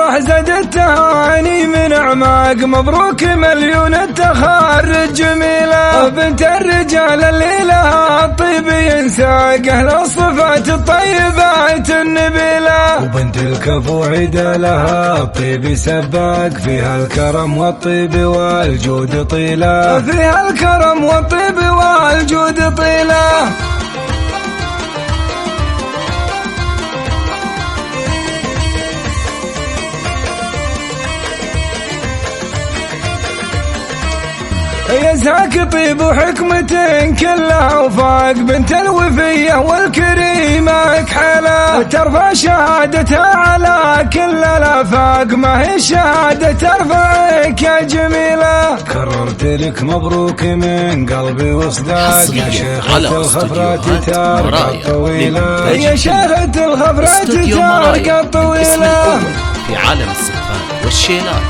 الفرح زاد التهاني من أعماق، مبروك مليون التخارج جميلة. بنت الرجال اللي لها الطيب ينساق، أهل الصفات الطيبات النبيلة. وبنت الكفو عيدة لها الطيب سباق، فيها الكرم والطيب والجود طيلة، فيها الكرم والطيب والجود طيلة. يزهاك طيب وحكمة كلها وفاق، بنت الوفية والكريمة كحالة، ترفع شهادتها على كل الآفاق، ما هي شهادة ترفعك يا جميلة. كررت لك مبروك من قلبي وصداق، يا شيخة الخفرات تارك الطويلة، يا شيخة الخفرات تارك الطويلة. في عالم السقفان والشيلات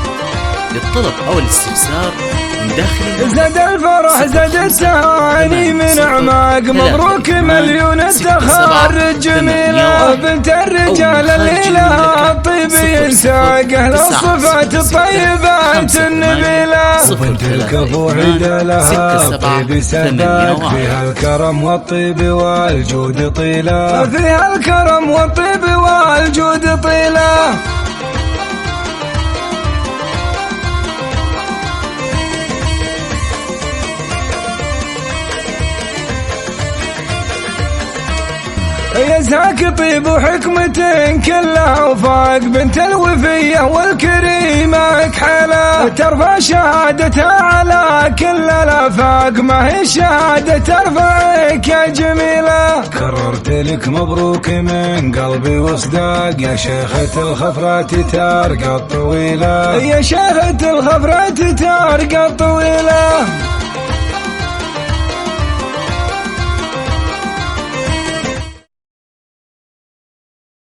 للطلب أو الاستفسار من داخل زاد الفرح زاد التهاني من أعماق، مبروك مليون التخارج جميلة. بنت الرجال اللي لها الطيب ينساق، أهل الصفات الطيبات النبيلة. وبنت الكفو عيدة لها الطيب سباق، فيها الكرم والطيب والجود طيلة، فيها الكرم والطيب والجود طيلة. يزهاك طيب وحكمة كلها وفاق، بنت الوفية والكريمة كحالة، ترفع شهادتها على كل الآفاق، ما هي شهادة ترفعك يا جميلة. كررت لك مبروك من قلبي وصداق، يا شيخة الخفرات تارك الطويلة، يا شيخة الخفرات تارك الطويلة.